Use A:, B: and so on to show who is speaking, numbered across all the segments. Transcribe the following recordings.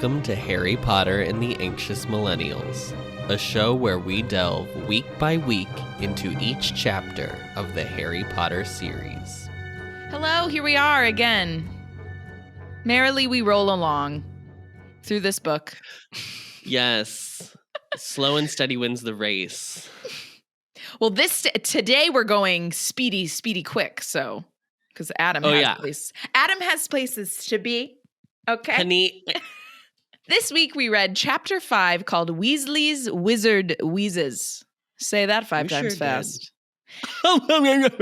A: Welcome to Harry Potter and the Anxious Millennials, a show where we delve week by week into each chapter of the Harry Potter series.
B: Hello, here we are again. Merrily we roll along through this book.
A: Yes, slow and steady wins the race.
B: Well, today we're going speedy quick, so because Adam has places to be. Okay.
A: Honey.
B: This week we read chapter 5 called Weasley's Wizard Wheezes. Say that 5 times fast. Adam,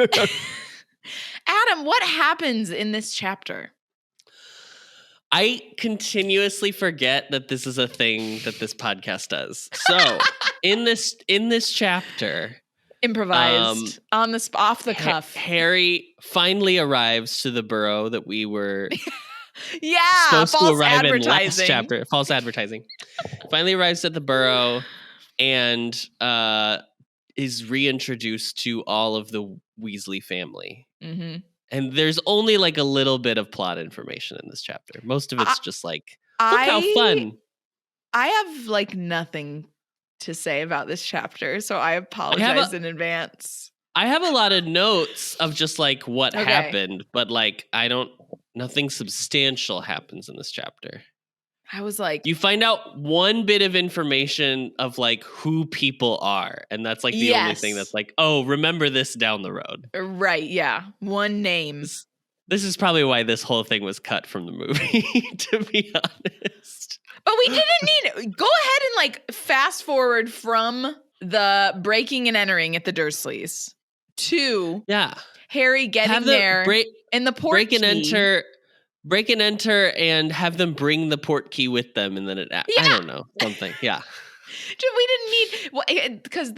B: what happens in this chapter?
A: I continuously forget that this is a thing that this podcast does. So, in this chapter,
B: improvised on the off the cuff.
A: Harry finally arrives to the burrow that we were
B: supposed to arrive in last
A: chapter. False advertising. Finally arrives at the burrow and is reintroduced to all of the Weasley family.
B: Mm-hmm.
A: And there's only like a little bit of plot information in this chapter. Most of it's just like, look how fun.
B: I have like nothing to say about this chapter, so I apologize in advance.
A: I have a lot of notes of just like what happened, but like nothing substantial happens in this chapter.
B: I was like,
A: you find out one bit of information of like who people are, and that's like the only thing that's like, oh, remember this down the road.
B: Right, yeah. One name.
A: This is probably why this whole thing was cut from the movie, to be honest.
B: But we didn't need go ahead and like fast forward from the breaking and entering at the Dursleys to Harry getting there and the port key.
A: Break and enter and have them bring the port key with them, and then I don't know, something. Yeah.
B: We didn't need because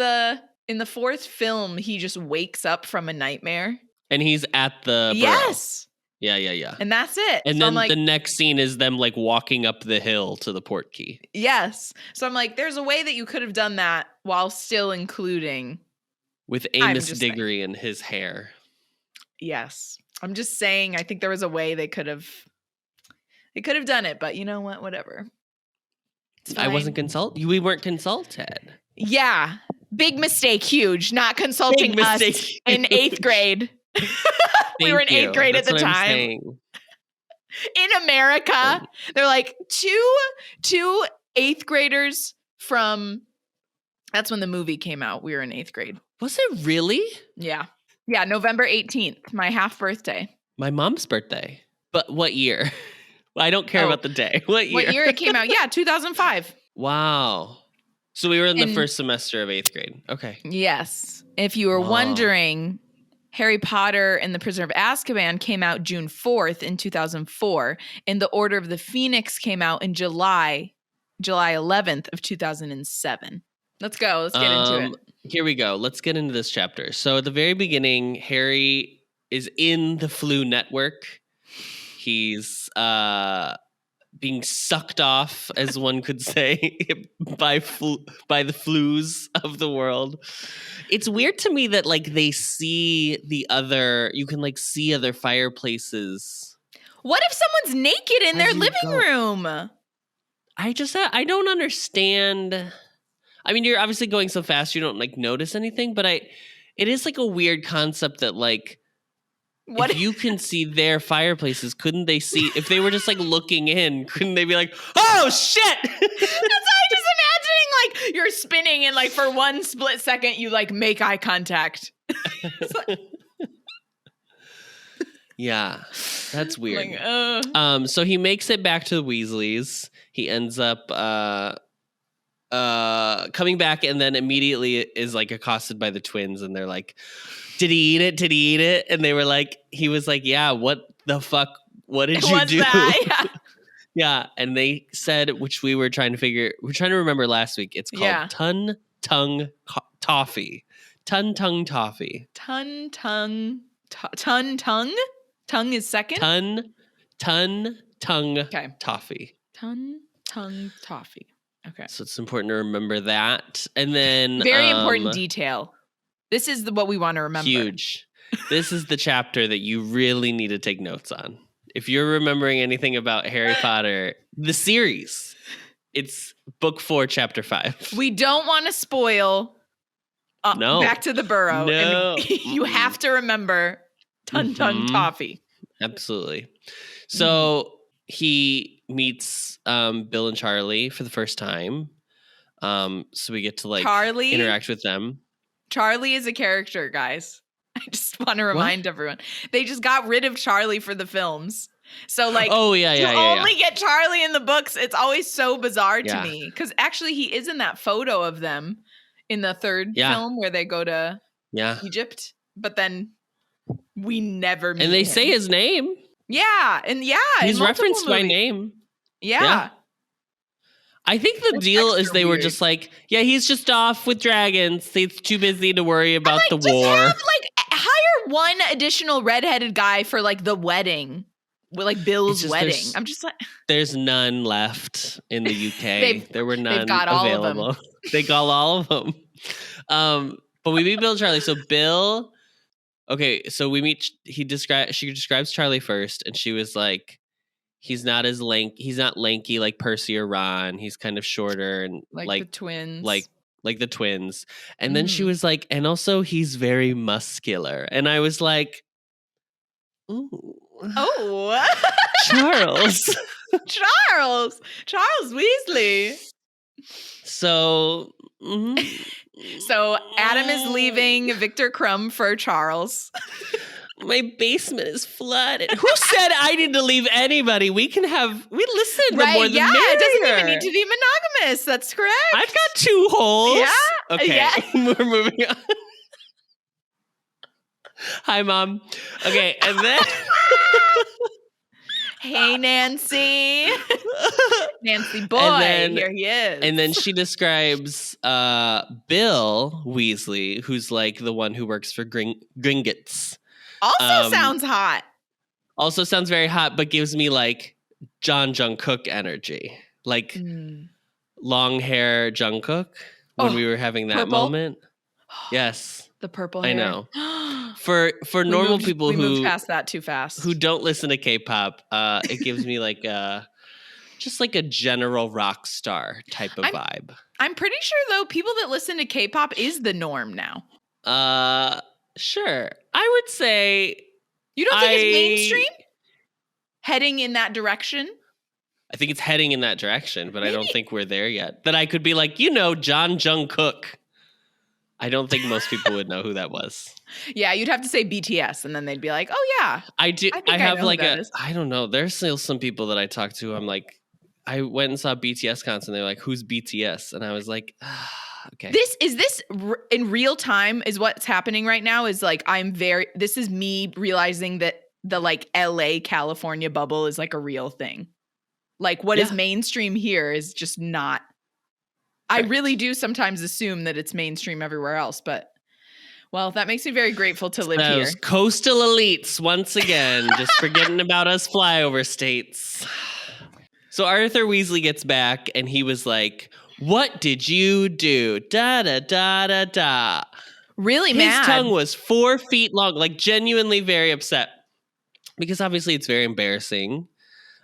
B: in the fourth film he just wakes up from a nightmare
A: and he's at the burrow.
B: Yes.
A: Yeah.
B: And that's it.
A: And so then the next scene is them like walking up the hill to the port key.
B: Yes. So I'm like, there's a way that you could have done that while still including
A: with Amos Diggory and his hair.
B: Yes. I'm just saying, I think there was a way they could have done it, but you know what? Whatever.
A: I wasn't consulted. We weren't consulted.
B: Yeah. Big mistake. Huge. Not consulting us in 8th grade. We were in 8th grade at the time. In America. They're like two 8th graders from, that's when the movie came out. We were in 8th grade.
A: Was it really?
B: Yeah. Yeah, November 18th, my half birthday.
A: My mom's birthday. But what year? I don't care about the day. What year?
B: What year it came out? Yeah, 2005.
A: Wow. So we were in the first semester of 8th grade. Okay.
B: Yes. If you were wondering, Harry Potter and the Prisoner of Azkaban came out June 4th in 2004, and The Order of the Phoenix came out in July 11th of 2007. Let's go. Let's get into it.
A: Here we go. Let's get into this chapter. So at the very beginning, Harry is in the flu network. He's being sucked off, as one could say, by the flus of the world. It's weird to me that like they see you can like see other fireplaces.
B: What if someone's naked in their living room?
A: I don't understand. I mean, you're obviously going so fast you don't like notice anything, but it is like a weird concept that like if you can see their fireplaces, couldn't they see if they were just like looking in, couldn't they be like, oh shit?
B: That's why I'm just imagining like you're spinning and like for one split second you like make eye contact.
A: Yeah, that's weird. So he makes it back to the Weasleys. He ends up coming back and then immediately is like accosted by the twins and they're like, did he eat it? And they were like, he was like, yeah, what the fuck? What did you do?
B: That?
A: Yeah. And they said, which we're trying to remember last week. It's called Ton Tongue Toffee. Ton Tongue Toffee.
B: Ton Tongue? Tongue is second?
A: Ton Tongue Toffee.
B: Ton Tongue Toffee. Okay.
A: So it's important to remember that. And then
B: very important detail. This is what we want to remember.
A: Huge. This is the chapter that you really need to take notes on. If you're remembering anything about Harry Potter, the series, It's book 4, chapter 5.
B: We don't want to spoil
A: No.
B: Back to the Burrow.
A: No.
B: And you have to remember Tun Tun Toffee.
A: Absolutely. So he meets Bill and Charlie for the first time. So we get to like interact with them.
B: Charlie is a character, guys. I just want to remind everyone. They just got rid of Charlie for the films. So like, only get Charlie in the books. It's always so bizarre to me. Because actually he is in that photo of them in the third film where they go to Egypt. But then we never meet
A: And they
B: him.
A: say his name.
B: Yeah. And he's
A: referenced by name.
B: Yeah.
A: I think the deal is they were just like, he's just off with dragons. He's too busy to worry about the war.
B: Hire one additional redheaded guy for like the wedding, with like Bill's wedding. I'm just like,
A: there's none left in the UK. There were none available. They got all of them. But we meet Bill and Charlie. So Bill, so we meet. She describes Charlie first, and she was like, he's not lanky like Percy or Ron. He's kind of shorter and like
B: the twins.
A: Like the twins. And then she was like, and also he's very muscular. And I was like, ooh.
B: Oh.
A: Charles.
B: Charles Weasley.
A: So
B: So Adam is leaving Victor Crumb for Charles.
A: My basement is flooded. Who said I need to leave anybody? We listen. The more the merrier.
B: It doesn't even need to be monogamous. That's correct.
A: I've got 2 holes.
B: Yeah.
A: Okay.
B: Yeah.
A: We're moving on. Hi, Mom. Okay, and then
B: hey, Nancy. Nancy boy. Here he is.
A: And then she describes Bill Weasley, who's like the one who works for Gringotts.
B: Also sounds hot.
A: Also sounds very hot, but gives me like Jungkook energy. Like long hair Jungkook when we were having that moment. Yes.
B: The purple hair.
A: I know. For normal people who
B: moved past that too fast.
A: Who don't listen to K-pop, it gives me like just like a general rock star type of vibe.
B: I'm pretty sure though people that listen to K-pop is the norm now.
A: Sure. I would say...
B: You don't think it's mainstream? Heading in that direction?
A: I think it's heading in that direction, but I don't think we're there yet. That I could be like, Jungkook. I don't think most people would know who that was.
B: Yeah, you'd have to say BTS, and then they'd be like, oh, yeah.
A: I do. I have like I don't know. There's still some people that I talk to. I'm like, I went and saw BTS concert, and they're like, who's BTS? And I was like, okay.
B: This in real time is what's happening right now is like, this is me realizing that the like LA, California bubble is like a real thing. Like what is mainstream here is just not. I really do sometimes assume that it's mainstream everywhere else, but well, that makes me very grateful to live here.
A: Coastal elites once again, just forgetting about us flyover states. So Arthur Weasley gets back and he was like, what did you do? Da da da da da.
B: Really mad.
A: His tongue was 4 feet long, like genuinely very upset. Because obviously it's very embarrassing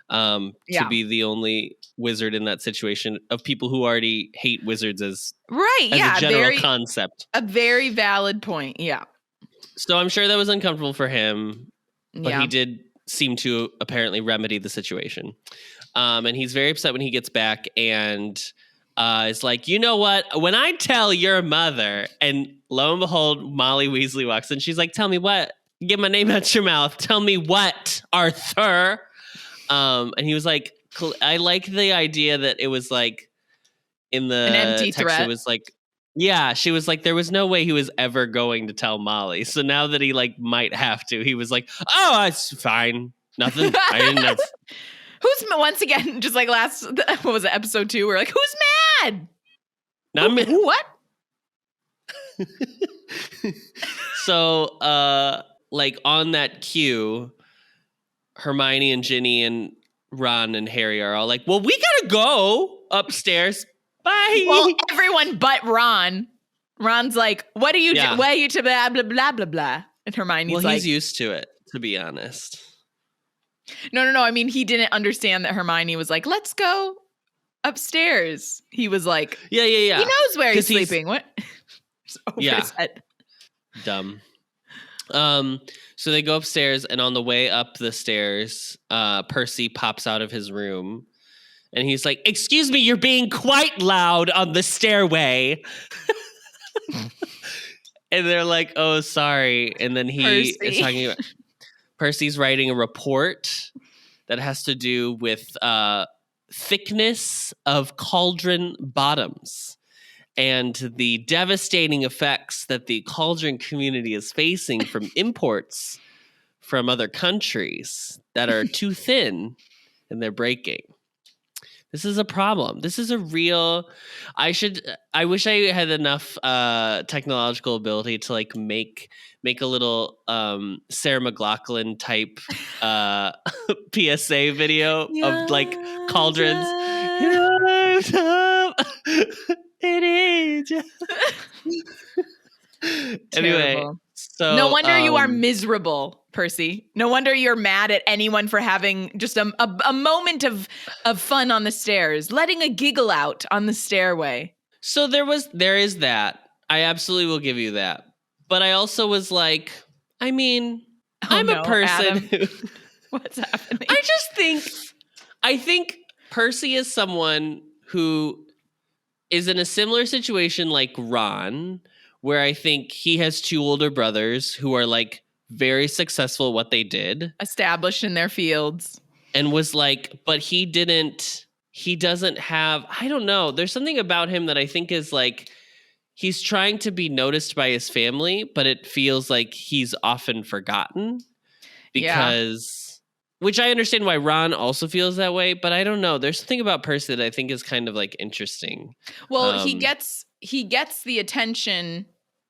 A: to be the only wizard in that situation of people who already hate wizards as a general concept.
B: A very valid point, yeah.
A: So I'm sure that was uncomfortable for him, but he did seem to apparently remedy the situation. And he's very upset when he gets back and is like, you know what? When I tell your mother, and lo and behold, Molly Weasley walks in. She's like, tell me what? Get my name out your mouth. Tell me what, Arthur? And he was like, I like the idea that it was like in the
B: an empty
A: text,
B: threat.
A: It was like, she was like, there was no way he was ever going to tell Molly. So now that he like might have to, he was like, oh, it's fine. Nothing. I didn't know.
B: Who's once again, just like what was it, episode 2? We're like, who's mad?
A: Not me.
B: What?
A: So, like on that cue, Hermione and Ginny and Ron and Harry are all like, well, we gotta go upstairs. Bye.
B: Well, everyone but Ron. Ron's like, what are you doing? Why are you to blah, blah, blah, blah, blah? And Hermione's like...
A: Well, he's used to it, to be honest.
B: No. I mean, he didn't understand that Hermione was like, let's go upstairs. He was like,
A: yeah.
B: He knows where he's sleeping. What? Over his head.
A: Dumb. So they go upstairs, and on the way up the stairs, Percy pops out of his room, and he's like, "Excuse me, you're being quite loud on the stairway." And they're like, "Oh, sorry." And then he is talking about Percy's writing a report that has to do with thickness of cauldron bottoms and the devastating effects that the cauldron community is facing from imports from other countries that are too thin and they're breaking. This is a problem. This is a real. I wish I had enough technological ability to like make a little Sarah McLachlan type PSA video of like cauldrons. It is. Anyway, so
B: no wonder you are miserable, Percy. No wonder you're mad at anyone for having just a moment of fun on the stairs, letting a giggle out on the stairway.
A: So there is that. I absolutely will give you that. But I also was like, I mean, I'm a person who
B: what's happening?
A: I think Percy is someone who is in a similar situation like Ron, where I think he has two older brothers who are like very successful at what they did.
B: Established in their fields.
A: And was like, but he doesn't have, I don't know. There's something about him that I think is like, he's trying to be noticed by his family, but it feels like he's often forgotten because, which I understand why Ron also feels that way, but I don't know. There's something about Percy that I think is kind of like interesting.
B: Well, he gets the attention,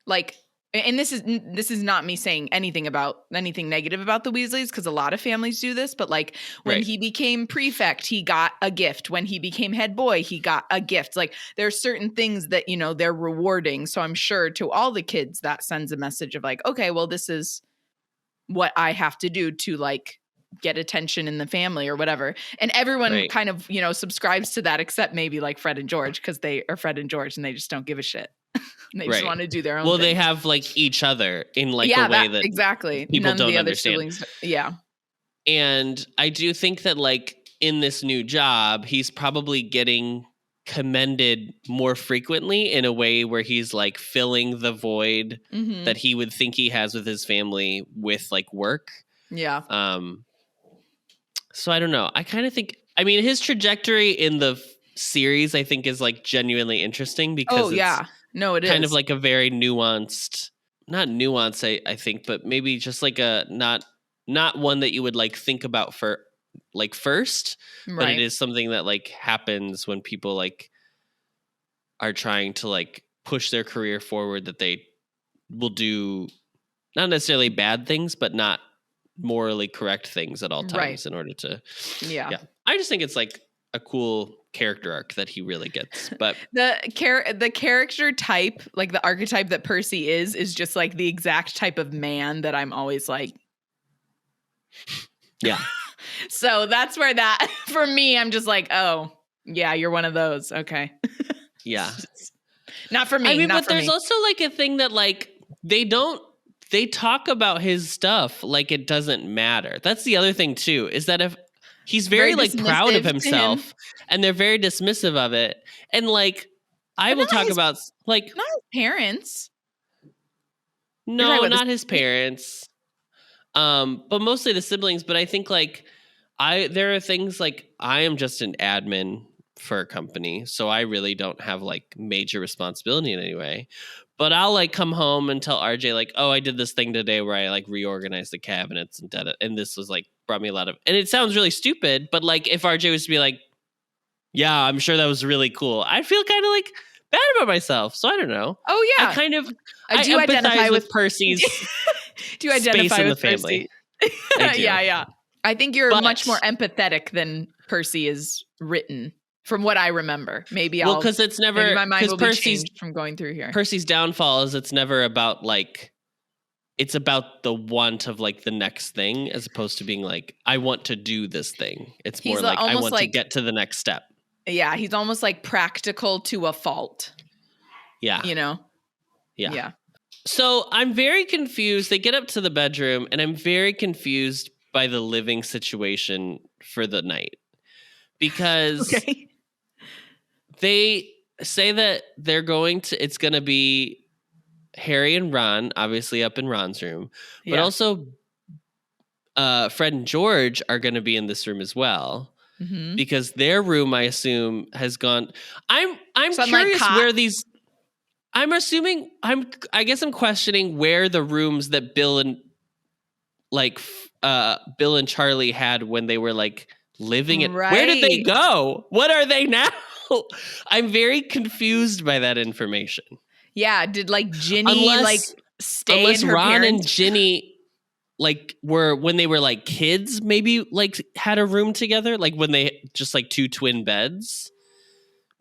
B: like, and this is not me saying anything negative about the Weasleys, because a lot of families do this, but like when he became prefect, he got a gift. When he became head boy, he got a gift. Like there's certain things that, you know, they're rewarding. So I'm sure to all the kids that sends a message of like, okay, well, this is what I have to do to like get attention in the family or whatever. And everyone kind of, you know, subscribes to that, except maybe like Fred and George, because they are Fred and George and they just don't give a shit. They just want to do their own thing.
A: They have like each other in like a way that
B: exactly
A: people
B: none
A: don't
B: of the
A: understand.
B: Other siblings, yeah.
A: And I do think that like in this new job, he's probably getting commended more frequently in a way where he's like filling the void that he would think he has with his family with like work.
B: Yeah.
A: So I don't know. I kind of think, I mean, his trajectory in the series, I think, is like genuinely interesting because
B: it
A: kind
B: is
A: of like a very nuanced, not nuanced, I think, but maybe just like a not one that you would like think about for like first, but it is something that like happens when people like are trying to like push their career forward, that they will do not necessarily bad things, but not morally correct things at all times in order to I just think it's like a cool character arc that he really gets. But
B: the character type, like the archetype that Percy is just like the exact type of man that I'm always like, so that's where that for me, I'm just like, oh yeah, you're one of those. Okay. Not for me.
A: I mean, but there's also like a thing that like they talk about his stuff like it doesn't matter. That's the other thing too, is that if he's very like proud of himself and they're very dismissive of it. And like, I will talk about like
B: not his parents.
A: No, not his parents. But mostly the siblings. But I think like there are things like I am just an admin for a company, so I really don't have like major responsibility in any way. But I'll like come home and tell RJ like, oh, I did this thing today where I like reorganized the cabinets and this was like brought me a lot of, and it sounds really stupid, but like if RJ was to be like, yeah, I'm sure that was really cool, I feel kind of like bad about myself. So I don't know.
B: Oh yeah,
A: I do identify with Percy's.
B: Do you identify
A: space in
B: with
A: the family?
B: Percy? Yeah. I think you're much more empathetic than Percy is written. From what I remember, maybe
A: because it's never,
B: maybe my mind will be changed from going through here.
A: Percy's downfall is it's never about like, it's about the want of like the next thing as opposed to being like, I want to do this thing. It's more like I want to get to the next step.
B: Yeah, he's almost like practical to a fault.
A: Yeah.
B: You know?
A: Yeah. So I'm very confused. They get up to the bedroom, and I'm very confused by the living situation for the night. Because they say that it's going to be Harry and Ron, obviously up in Ron's room, but also Fred and George are going to be in this room as well. Mm-hmm. Because their room, I assume, has gone. I'm curious where these. I guess I'm questioning where the rooms that Bill and Charlie had when they were like living it. Right. Where did they go? What are they now? I'm very confused by that information.
B: Yeah, did like Ginny stay in her
A: Ron
B: parents'
A: and Ginny were when they were like kids, maybe like had a room together, like when they just like two twin beds.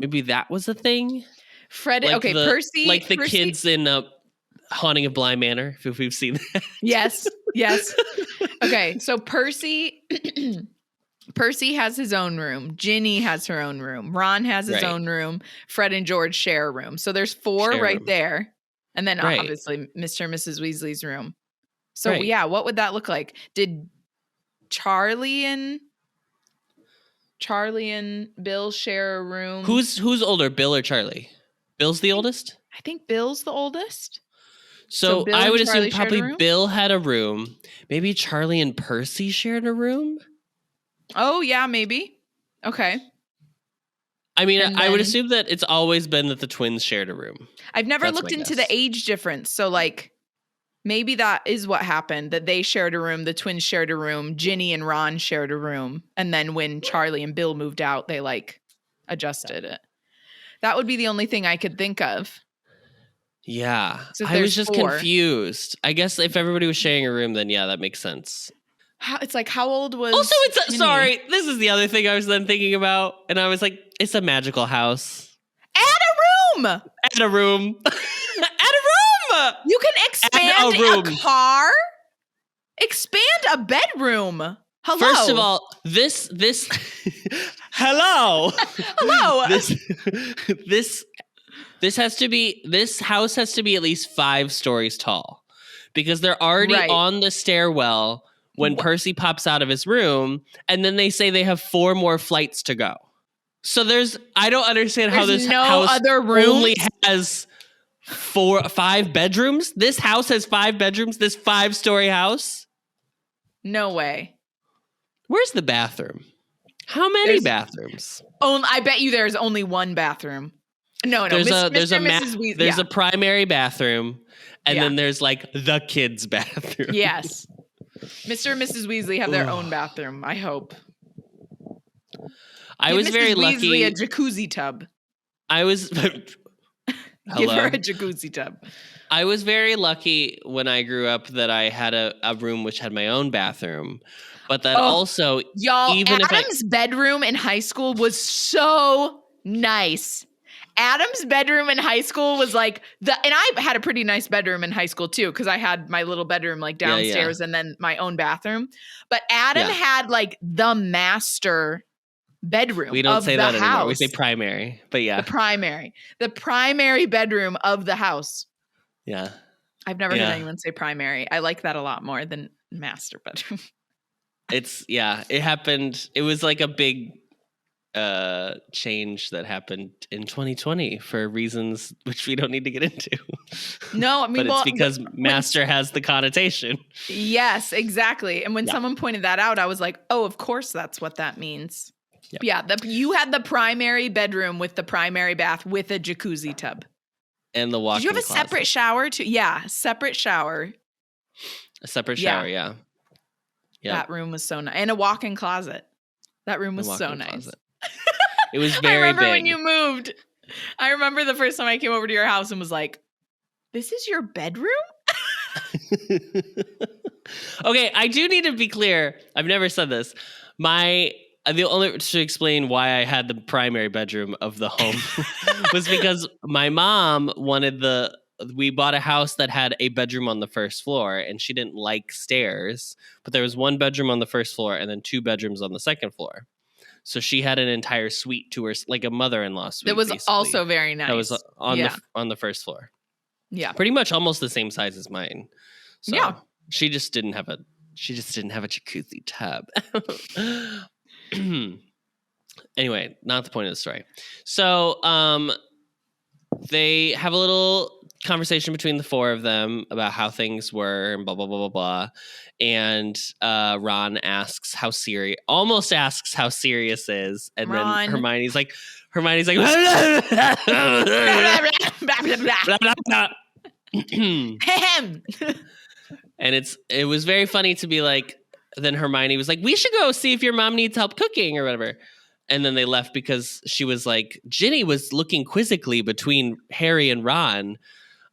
A: Maybe that was a thing.
B: Percy,
A: like the kids in Haunting of Bly Manor, if we've seen that.
B: Yes. Okay, so Percy has his own room. Ginny has her own room. Ron has his own room. Fred and George share a room. So there's four there. And then obviously Mr. and Mrs. Weasley's room. So what would that look like? Did Charlie and Bill share a room?
A: Who's older, Bill or Charlie? Bill's the oldest?
B: I think Bill's the oldest.
A: So I would assume probably Bill had a room. Maybe Charlie and Percy shared a room?
B: Oh, yeah, maybe. Okay.
A: I mean, I would assume that it's always been that the twins shared a room.
B: I've never looked into the age difference. So, like, maybe that is what happened, that they shared a room, the twins shared a room, Ginny and Ron shared a room. And then when Charlie and Bill moved out, they, like, adjusted it. That would be the only thing I could think of.
A: Yeah. So I was just confused. I guess if everybody was sharing a room, then that makes sense.
B: It's like, how old was...
A: Also, sorry, this is the other thing I was then thinking about. And I was like, it's a magical house.
B: Add a room!
A: Add a room! Add a room!
B: You can expand a car? Expand a bedroom. Hello.
A: First of all, this hello.
B: Hello.
A: This house has to be at least 5 stories tall, because they're already on the stairwell when Percy pops out of his room, and then they say they have 4 more flights to go. So I don't understand how this house
B: other rooms?
A: Only has 5 bedrooms. This house has 5 bedrooms. This 5-story house.
B: No way.
A: Where's the bathroom? How many bathrooms?
B: I bet you there's only one bathroom. No. There's
A: a primary bathroom, and then there's like the kids' bathroom.
B: Yes. Mr. and Mrs. Weasley have their own bathroom, I hope.
A: I was very lucky.
B: Weasley a jacuzzi tub. Give her a jacuzzi tub.
A: I was very lucky when I grew up that I had a room which had my own bathroom. But that also,
B: Adam's bedroom in high school was so nice. Adam's bedroom in high school was like and I had a pretty nice bedroom in high school too, because I had my little bedroom like downstairs and then my own bathroom. But Adam had like the master bedroom.
A: We don't say that anymore. We say primary, but
B: the primary bedroom of the house.
A: Yeah,
B: I've never heard anyone say primary. I like that a lot more than master bedroom.
A: It happened. It was like a big change that happened in 2020 for reasons which we don't need to get into.
B: No, I mean,
A: but it's because master has the connotation.
B: Yes, exactly. And when someone pointed that out, I was like, oh, of course that's what that means. Yep. Yeah, you had the primary bedroom with the primary bath with a jacuzzi tub.
A: And the walk-in closet.
B: Did you have a separate shower too? Yeah, separate shower.
A: A separate shower, yeah.
B: Yep. That room was so nice. And a walk-in closet. That room was so nice.
A: It was very big.
B: I remember when you moved. I remember the first time I came over to your house and was like, this is your bedroom?
A: Okay, I do need to be clear. I've never said this. The only to explain why I had the primary bedroom of the home was because my mom we bought a house that had a bedroom on the first floor, and she didn't like stairs, but there was one bedroom on the first floor and then 2 bedrooms on the second floor. So she had an entire suite to her, like a mother-in-law suite.
B: That was
A: basically.
B: also very nice.
A: That was on the first floor.
B: Yeah.
A: Pretty much almost the same size as mine. So
B: yeah.
A: She just didn't have a jacuzzi tub. Anyway, not the point of the story. So they have a little conversation between the four of them about how things were and blah blah blah blah blah. And Ron almost asks how serious is, and then Hermione's like and it was very funny to be like, then Hermione was like, we should go see if your mom needs help cooking or whatever. And then they left because she was like, Ginny was looking quizzically between Harry and Ron.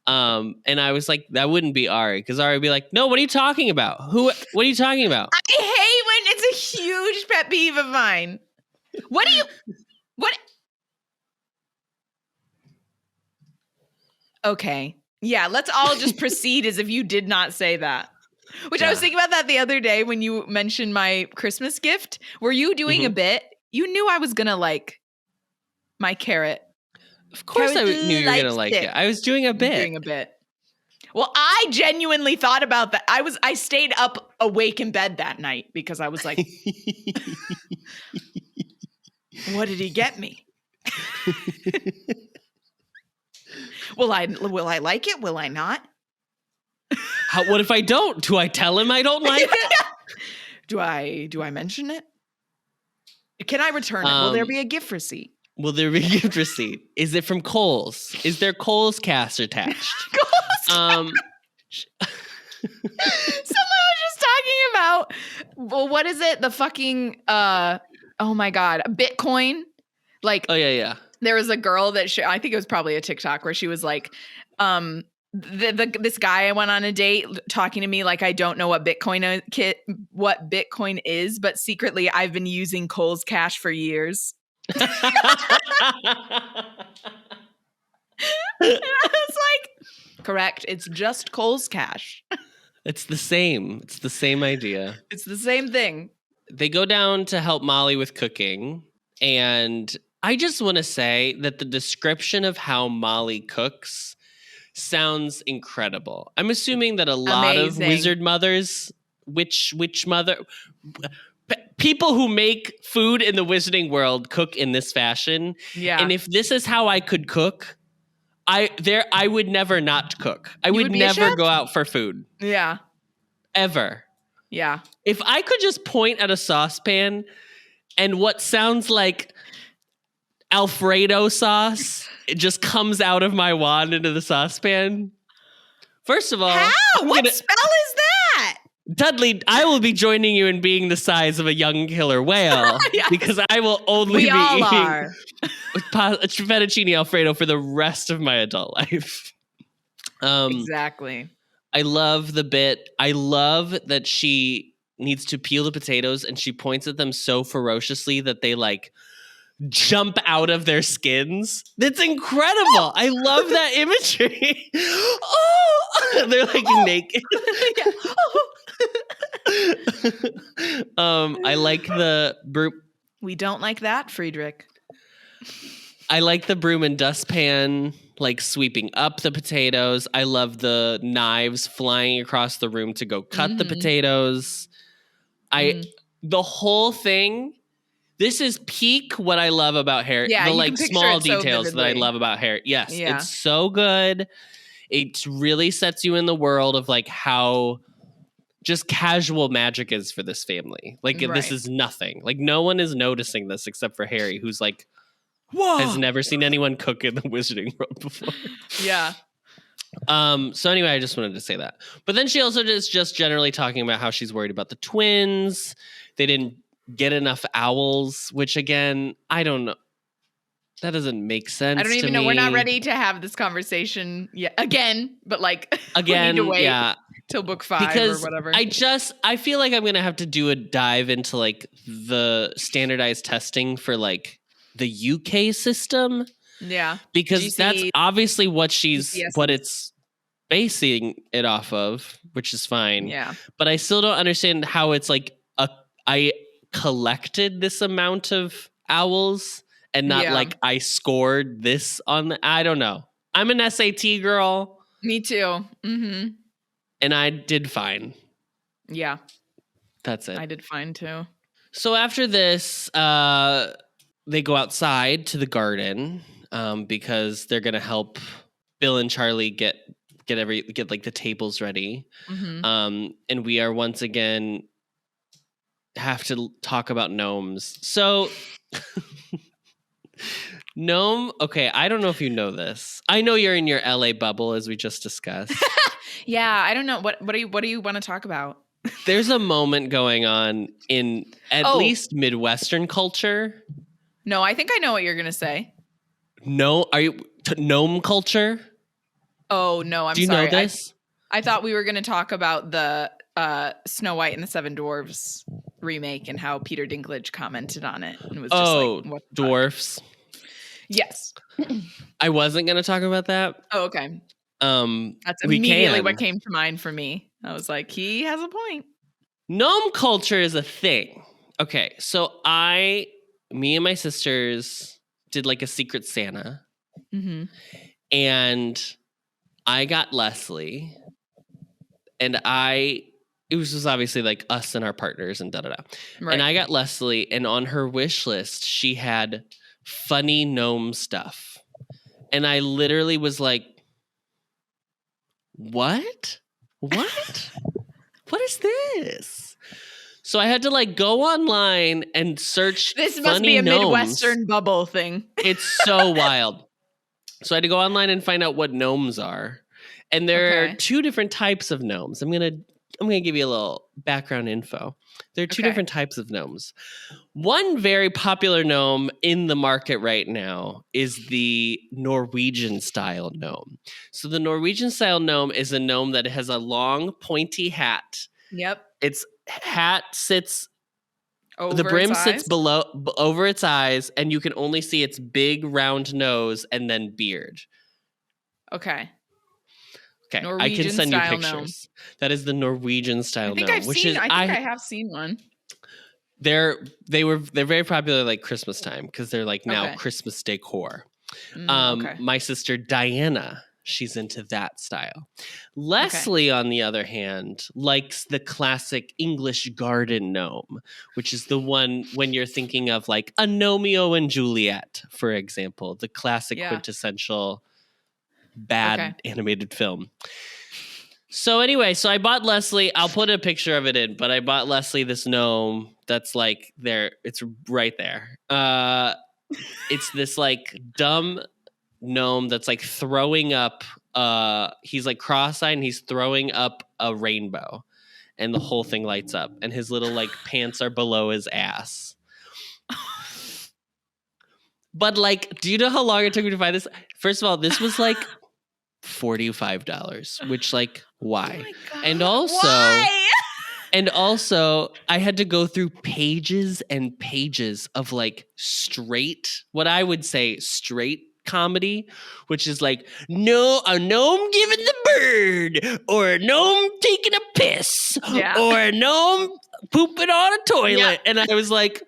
A: And I was like, that wouldn't be Arri, because Arri would be like, no, what are you talking about? What are you talking about?
B: I hate when it's a huge pet peeve of mine. What? Okay. Yeah, let's all just proceed as if you did not say that. Which I was thinking about that the other day when you mentioned my Christmas gift. Were you doing a bit? You knew I was going to like my carrot.
A: Of course I knew you were going to like it. I was doing a bit.
B: Well, I genuinely thought about that. I stayed up awake in bed that night because I was like, what did he get me? Will I like it? Will I not?
A: What if I don't? Do I tell him I don't like it?
B: Do I mention it? Can I return it? Will there be a gift receipt?
A: Is it from Kohl's? Is there Kohl's Cash attached?
B: Someone was just talking about, well, what is it? The fucking, oh my God, Bitcoin. Like,
A: oh yeah.
B: There was a girl that I think it was probably a TikTok where she was like, this guy I went on a date talking to me like I don't know what Bitcoin is, but secretly I've been using Kohl's Cash for years. And I was like, correct. It's just Kohl's Cash.
A: It's the same idea.
B: It's the same thing.
A: They go down to help Molly with cooking, and I just want to say that the description of how Molly cooks sounds incredible. I'm assuming that a lot of wizard mothers, witch mother, people who make food in the wizarding world cook in this fashion. Yeah. And if this is how I could cook, I would never not cook. I would never go out for food.
B: Yeah.
A: Ever.
B: Yeah.
A: If I could just point at a saucepan and what sounds like Alfredo sauce, it just comes out of my wand into the saucepan. First of all,
B: how? What spell is that?
A: Dudley, I will be joining you in being the size of a young killer whale because I will only be eating fettuccine Alfredo for the rest of my adult life.
B: Exactly.
A: I love the bit. I love that she needs to peel the potatoes and she points at them so ferociously that they like jump out of their skins. That's incredible. I love that imagery. They're like naked. I like the broom.
B: We don't like that, Friedrich.
A: I like the broom and dustpan like sweeping up the potatoes. I love the knives flying across the room to go cut the potatoes. The whole thing. This is peak what I love about Harry. Yeah, the like small details that I love about Harry. Yes, it's so good. It really sets you in the world of like how just casual magic is for this family. Like this is nothing. Like no one is noticing this except for Harry, who's like, whoa, has never seen anyone cook in the wizarding world before.
B: Yeah.
A: So anyway, I just wanted to say that. But then she also is just generally talking about how she's worried about the twins. They didn't get enough owls, which again, I don't know. That doesn't make sense.
B: I don't even know. We're not ready to have this conversation yet. Again, but like again, we need to wait till book 5 or whatever.
A: I feel like I'm gonna have to do a dive into like the standardized testing for like the UK system.
B: Yeah.
A: Because that's obviously what it's basing it off of, which is fine.
B: Yeah.
A: But I still don't understand how it's like collected this amount of owls and not like I scored this on the, I don't know. I'm an SAT girl.
B: Me too. Mm-hmm.
A: And I did fine.
B: Yeah.
A: That's it.
B: I did fine too.
A: So after this, they go outside to the garden because they're going to help Bill and Charlie get like the tables ready. Mm-hmm. And we are once again have to talk about gnomes. So gnome, okay, I don't know if you know this. I know you're in your LA bubble, as we just discussed.
B: Yeah, I don't know. What do you want to talk about?
A: There's a moment going on in at least Midwestern culture.
B: No, I think I know what you're gonna say.
A: No, are you gnome culture?
B: Oh no, I'm sorry.
A: Do you know this?
B: I thought we were gonna talk about the Snow White and the Seven Dwarfs remake and how Peter Dinklage commented on it and was just like, what the
A: dwarfs.
B: Fuck? Yes.
A: I wasn't gonna talk about that.
B: Oh, okay. That's immediately what came to mind for me. I was like, he has a point.
A: Gnome culture is a thing. Okay, so me and my sisters did like a Secret Santa. Mm-hmm. And I got Leslie. And it was just obviously like us and our partners and da-da-da. Right. And I got Leslie, and on her wish list, she had funny gnome stuff. And I literally was like, what? What? What is this? So I had to like go online and search.
B: This must be a
A: gnomes.
B: Midwestern bubble thing.
A: It's so wild. So I had to go online and find out what gnomes are. And there are two different types of gnomes. I'm gonna give you a little background info. There are two different types of gnomes. One very popular gnome in the market right now is the Norwegian style gnome. So the Norwegian style gnome is a gnome that has a long pointy hat.
B: Yep.
A: Its hat sits
B: over
A: the brim sits below over its eyes, and you can only see its big round nose and then beard.
B: Okay.
A: Norwegian I can send you pictures. Gnome. That is the Norwegian style gnome.
B: I think I have seen one.
A: They're very popular like Christmas time because they're like now Christmas decor. My sister Diana, she's into that style. Leslie, on the other hand, likes the classic English garden gnome, which is the one when you're thinking of like a Romeo and Juliet, for example, the classic quintessential bad animated film. So anyway, I bought Leslie, I'll put a picture of it in, but I bought Leslie this gnome that's like there, it's right there. It's this like dumb gnome that's like throwing up, he's like cross-eyed and he's throwing up a rainbow and the whole thing lights up and his little like pants are below his ass. But like, do you know how long it took me to find this? First of all, this was like $45, which like, why?
B: Oh
A: and also I had to go through pages and pages of like what I would say straight comedy, which is like, no, a gnome giving the bird, or a gnome taking a piss, or a gnome pooping on a toilet. And I was like,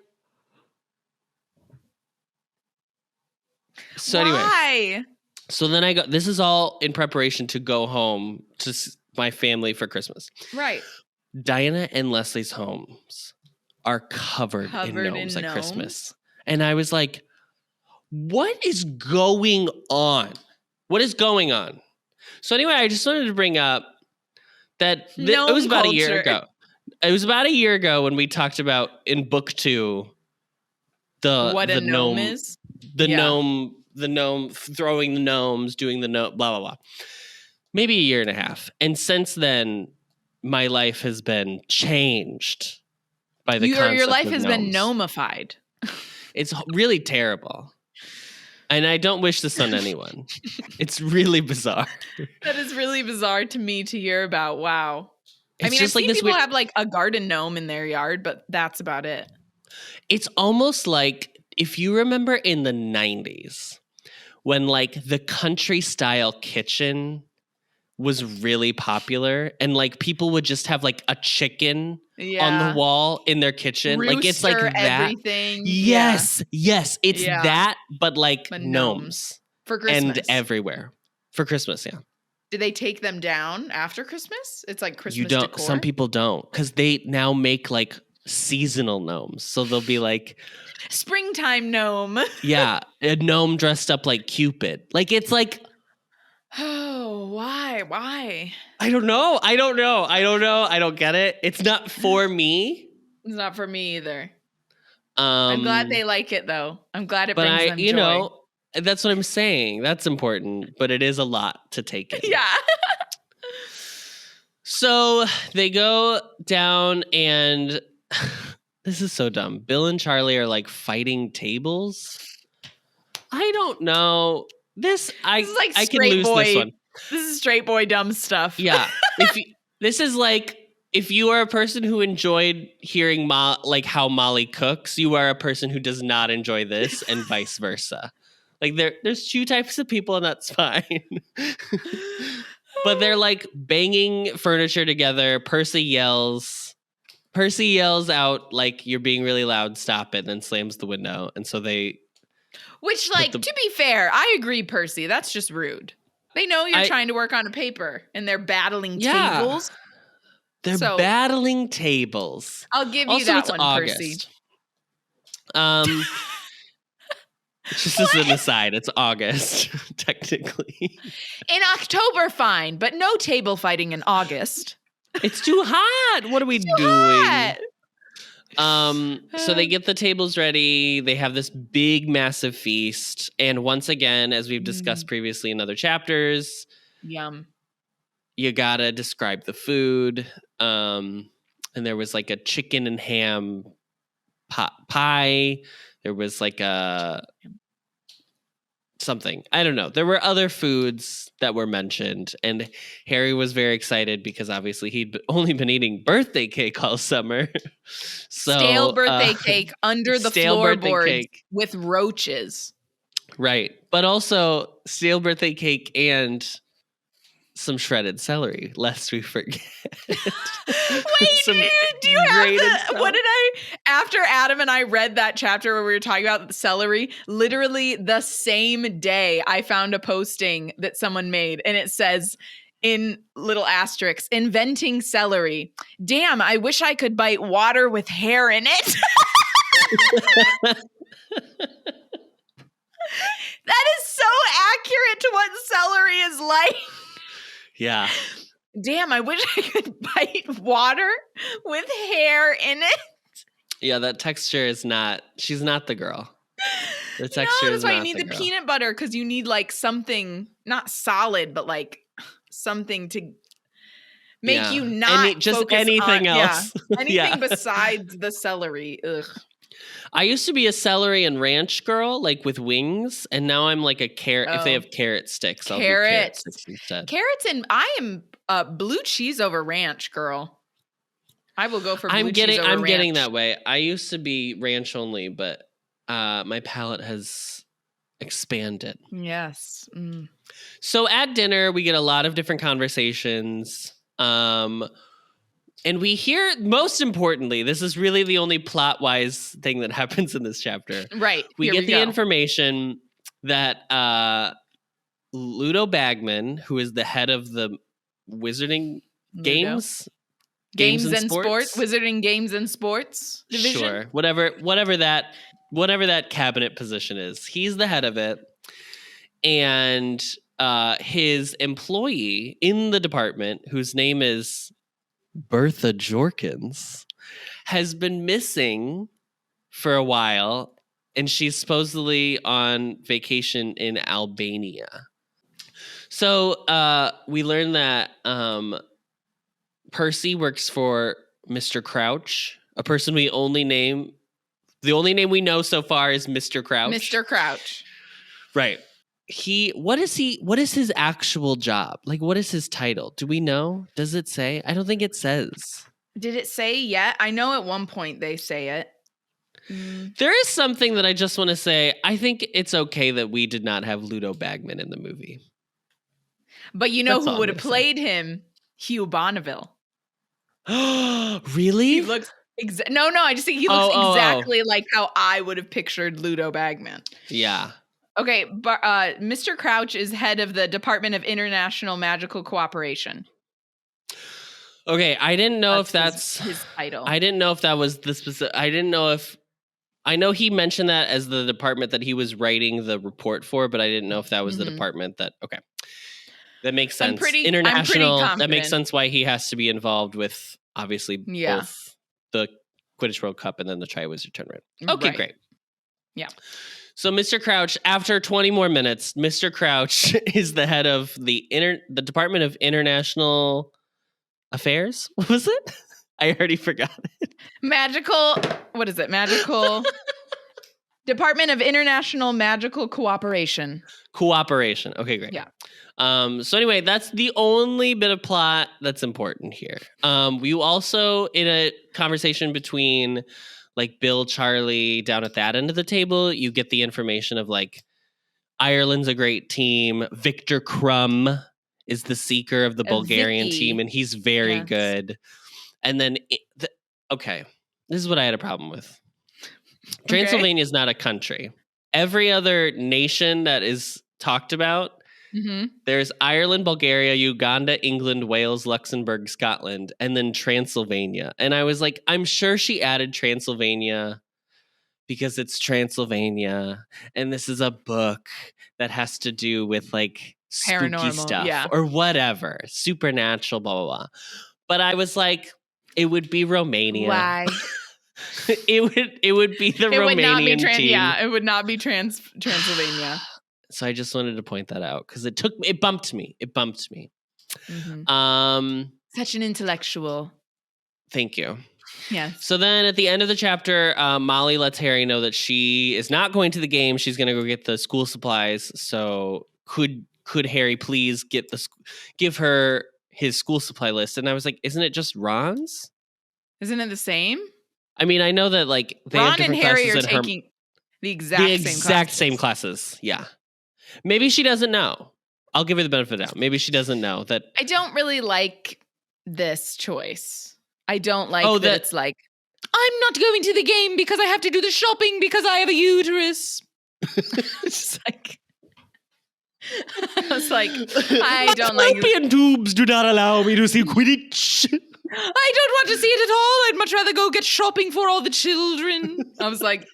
A: so anyway. So then this is all in preparation to go home to my family for Christmas.
B: Right.
A: Diana and Leslie's homes are covered in gnomes at Christmas. And I was like, what is going on? What is going on? So anyway, I just wanted to bring up that it was about a year ago. It was about a year ago when we talked about in book 2 the
B: gnome is?
A: The gnome throwing the gnomes, doing the gnome, blah, blah, blah. Maybe a year and a half. And since then, my life has been changed by the concept
B: your life
A: of
B: has
A: gnomes.
B: Been gnomified.
A: It's really terrible. And I don't wish this on anyone. It's really bizarre.
B: That is really bizarre to me to hear about. Wow. I've
A: just
B: seen people have like a garden gnome in their yard, but that's about it.
A: It's almost like if you remember in the 90s when like the country style kitchen was really popular and like people would just have like a chicken on the wall in their kitchen.
B: Rooster,
A: like it's like that.
B: Everything.
A: Yes. It's that, but like gnomes
B: for Christmas
A: and everywhere for Christmas. Yeah.
B: Do they take them down after Christmas? It's like Christmas
A: You don't.
B: decor?
A: Some people don't, because they now make like seasonal gnomes. So they'll be like
B: springtime gnome.
A: Yeah, a gnome dressed up like Cupid. Like it's like,
B: oh, why?
A: I don't know. I don't get it. It's not for me.
B: It's not for me either. I'm glad they like it though. I'm glad it brings them joy.
A: You know, that's what I'm saying. That's important, but it is a lot to take in.
B: Yeah.
A: So they go down and this is so dumb. Bill and Charlie are like fighting tables. I don't know. This is like I can lose this one.
B: This is straight boy dumb stuff.
A: Yeah. This is like, if you are a person who enjoyed hearing like how Molly cooks, you are a person who does not enjoy this, and vice versa. Like there's two types of people, and that's fine. But they're like banging furniture together. Percy yells out like, "You're being really loud, stop it," and then slams the window. And so they... Which,
B: like, to be fair, I agree, Percy. That's just rude. They know you're trying to work on a paper, and they're battling tables.
A: They're battling tables.
B: I'll give you that one, August.
A: Percy. Just as an aside, it's August, technically.
B: In October, fine, but no table fighting in August.
A: It's too hot. What are we doing? Hot. So they get the tables ready. They have this big, massive feast. And once again, as we've discussed previously in other chapters,
B: yum.
A: You gotta describe the food. And there was like a chicken and ham pie. There was like a something. I don't know. There were other foods that were mentioned. And Harry was very excited because obviously he'd only been eating birthday cake all summer. So
B: stale birthday cake under the floorboards with roaches.
A: Right. But also stale birthday cake and some shredded celery, lest we forget.
B: Wait, do you have what did I, after Adam and I read that chapter where we were talking about the celery, literally the same day I found a posting that someone made, and it says in little asterisks, inventing celery. Damn, I wish I could bite water with hair in it. That is so accurate to what celery is like.
A: Yeah.
B: Damn, I wish I could bite water with hair in it.
A: Yeah, that texture is not, she's not the girl. The texture is not the girl. That's why
B: you need the peanut butter, because you need like something, not solid, but like something to make you not
A: just anything else.
B: Yeah, anything besides the celery. Ugh.
A: I used to be a celery and ranch girl, like with wings, and now I'm like a carrot. If they have carrot sticks, I'll do carrot sticks instead.
B: Carrots, and I am blue cheese over ranch girl. I will go for blue cheese over ranch.
A: I'm getting that way. I used to be ranch only, but my palate has expanded.
B: Yes. Mm.
A: So at dinner, we get a lot of different conversations. And we hear, most importantly, this is really the only plot-wise thing that happens in this chapter.
B: Right.
A: We get the information that Ludo Bagman, who is the head of the Wizarding Games
B: and Sports, Wizarding Games and Sports division.
A: Sure, whatever that cabinet position is, he's the head of it, and his employee in the department, whose name is Bertha Jorkins, has been missing for a while, and she's supposedly on vacation in Albania. So we learn that Percy works for Mr. Crouch, a person the only name we know so far is Mr. Crouch.
B: Mr. Crouch.
A: Right. What is his actual job? Like, what is his title? Do we know? Does it say? I don't think it says.
B: Did it say yet? I know at one point they say it.
A: There is something that I just want to say. I think it's okay that we did not have Ludo Bagman in the movie.
B: But you know who would have played him? Hugh Bonneville.
A: Really?
B: He looks no, I just think he looks exactly like how I would have pictured Ludo Bagman.
A: Yeah.
B: Okay, but Mr. Crouch is head of the Department of International Magical Cooperation.
A: Okay, I didn't know if that's
B: his title.
A: I didn't know if that was the specific. I didn't know if. I know he mentioned that as the department that he was writing the report for, but I didn't know if that was the department that. Okay, that makes sense. International. That makes sense why he has to be involved with obviously both the Quidditch World Cup and then the Triwizard Tournament. Okay, great.
B: Yeah.
A: So Mr. Crouch, after 20 more minutes, Mr. Crouch is the head of the Department of International Affairs. What was it? I already forgot it.
B: What is it? Magical Department of International Magical Cooperation.
A: Cooperation. Okay, great.
B: Yeah.
A: So anyway, that's the only bit of plot that's important here. We also, in a conversation between like Bill, Charlie down at that end of the table, you get the information of like Ireland's a great team. Victor Crumb is the seeker of the Bulgarian team, and he's very good. And then, okay, this is what I had a problem with. Transylvania is not a country. Every other nation that is talked about, there's Ireland, Bulgaria, Uganda, England, Wales, Luxembourg, Scotland, and then Transylvania. And I was like, I'm sure she added Transylvania because it's Transylvania, and this is a book that has to do with like spooky stuff or whatever, supernatural, blah, blah, blah. But I was like, it would be Romania. Why? it would be the Romanian team.
B: Yeah, it would not be Transylvania.
A: So I just wanted to point that out because it bumped me. It bumped me.
B: Such an intellectual.
A: Thank you.
B: Yeah.
A: So then at the end of the chapter, Molly lets Harry know that she is not going to the game. She's going to go get the school supplies. So could Harry please give her his school supply list? And I was like, isn't it just Ron's?
B: Isn't it the same?
A: I mean, I know that like
B: Ron and Harry are taking the exact
A: same classes. Yeah. Maybe she doesn't know. I'll give her the benefit of the doubt. Maybe she doesn't know that.
B: I don't really like this choice. I don't like that it's like, I'm not going to the game because I have to do the shopping because I have a uterus. It's like, I was like, I don't like it.
A: Fallopian tubes do not allow me to see Quidditch.
B: I don't want to see it at all. I'd much rather go get shopping for all the children. I was like,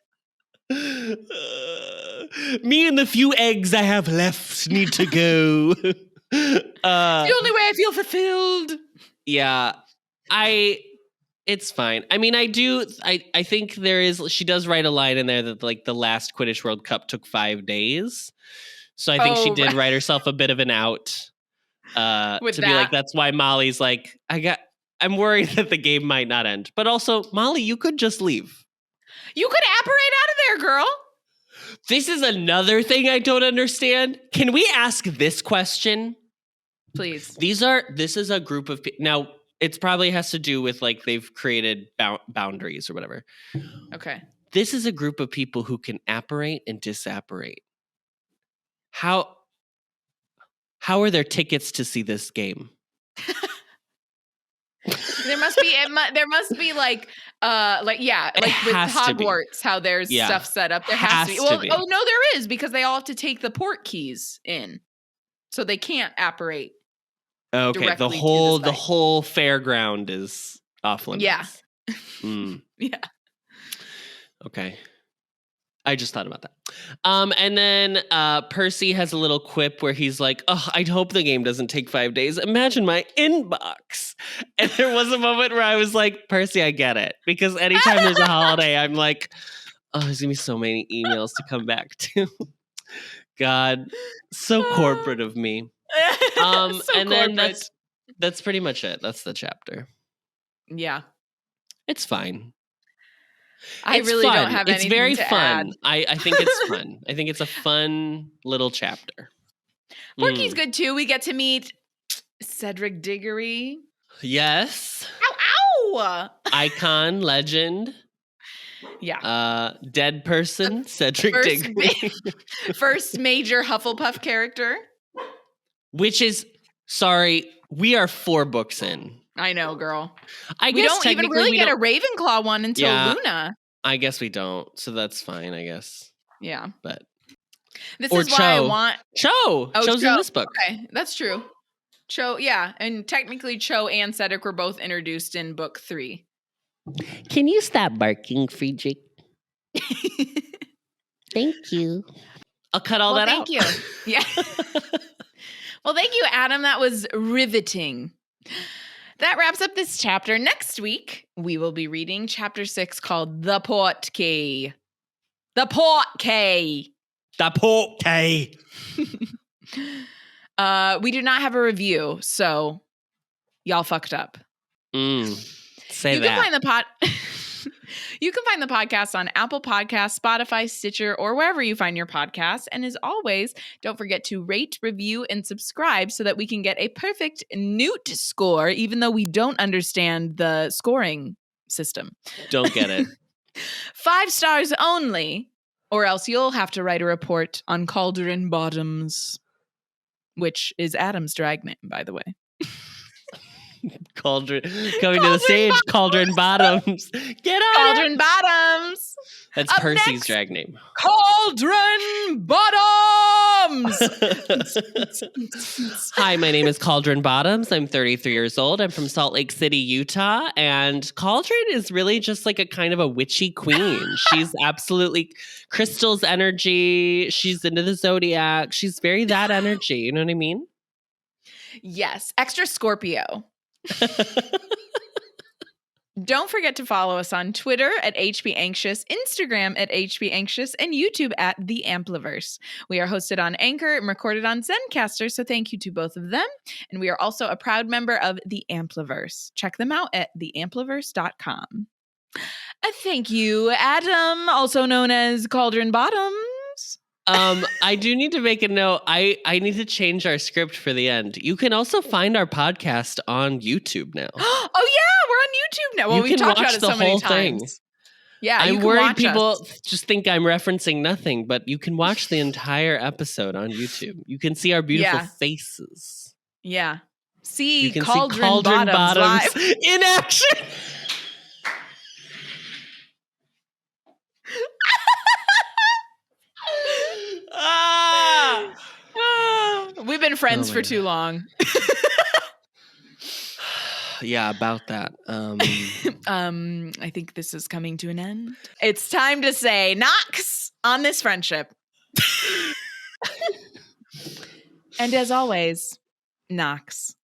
A: me and the few eggs I have left need to go.
B: It's the only way I feel fulfilled.
A: Yeah, it's fine. I mean, I think she does write a line in there that like the last Quidditch World Cup took 5 days. So I think she did write herself a bit of an out to be like, that's why Molly's like, I'm worried that the game might not end. But also, Molly, you could just leave.
B: You could apparate out of there, girl.
A: This is another thing I don't understand. Can we ask this question?
B: Please.
A: This is a group of people. Now, it probably has to do with like they've created boundaries or whatever.
B: Okay.
A: This is a group of people who can apparate and disapparate. How are there tickets to see this game?
B: There must be like with Hogwarts, how there's stuff set up. There has to be. Well, oh no, there is, because they all have to take the port keys in, so they can't apparate.
A: Okay, the whole fairground is off limits.
B: Yeah.
A: Yeah. Okay. I just thought about that. And then Percy has a little quip where he's like, oh, I'd hope the game doesn't take 5 days. Imagine my inbox. And there was a moment where I was like, Percy, I get it. Because anytime there's a holiday, I'm like, oh, there's going to be so many emails to come back to. God, so corporate of me.
B: So
A: and then that's pretty much it. That's the chapter.
B: Yeah.
A: It's fine.
B: I really don't have anything to add.
A: It's very fun. I think it's fun. I think it's a fun little chapter.
B: Porky's good too. We get to meet Cedric Diggory.
A: Yes.
B: Ow!
A: Icon, legend.
B: Yeah.
A: Dead person, Cedric Diggory.
B: First major Hufflepuff character.
A: Which is, sorry, we are 4 books in.
B: I know, girl.
A: I
B: we
A: guess
B: don't even really get a Ravenclaw one until Luna.
A: I guess we don't. So that's fine, I guess.
B: Yeah.
A: But
B: this is why I want
A: Cho. Oh, Cho's in this book.
B: Okay, that's true. Cho, yeah. And technically Cho and Cedric were both introduced in book 3.
A: Can you stop barking, Friedrich? Thank you. I'll cut all that out.
B: Thank you. Yeah. Well, thank you, Adam. That was riveting. That wraps up this chapter. Next week, we will be reading chapter 6 called The Portkey. The Portkey.
A: The Portkey.
B: We do not have a review, so y'all fucked up.
A: Say that.
B: You can find the podcast on Apple Podcasts, Spotify, Stitcher, or wherever you find your podcasts. And as always, don't forget to rate, review, and subscribe so that we can get a perfect Newt score, even though we don't understand the scoring system.
A: Don't get it.
B: 5 stars only, or else you'll have to write a report on Cauldron Bottoms, which is Adam's drag name, by the way.
A: Cauldron coming to the stage. Cauldron Bottoms. Get on
B: Cauldron Bottoms.
A: That's up Percy's next, drag name.
B: Cauldron Bottoms.
A: Hi, my name is Cauldron Bottoms. I'm 33 years old. I'm from Salt Lake City, Utah. And Cauldron is really just like a kind of a witchy queen. She's absolutely Crystal's energy. She's into the zodiac. She's very that energy. You know what I mean?
B: Yes. Extra Scorpio. Don't forget to follow us on Twitter at HBAnxious, Instagram at HBAnxious, and YouTube at The Ampliverse. We are hosted on Anchor and recorded on Zencaster, so thank you to both of them. And we are also a proud member of The Ampliverse. Check them out at theampliverse.com. Thank you, Adam, also known as Cauldron Bottoms.
A: I do need to make a note. I need to change our script for the end. You can also find our podcast on YouTube now.
B: Oh yeah, we're on YouTube now. Well, we've talked about it so many times. Yeah,
A: I'm worried people just think I'm referencing nothing, but you can watch the entire episode on YouTube. You can see our beautiful faces.
B: Yeah. See,
A: you can
B: Cauldron,
A: see Cauldron Bottoms
B: live.
A: In action.
B: We've been friends for too long.
A: Yeah, about that.
B: I think this is coming to an end. It's time to say Knox on this friendship. And as always, Knox.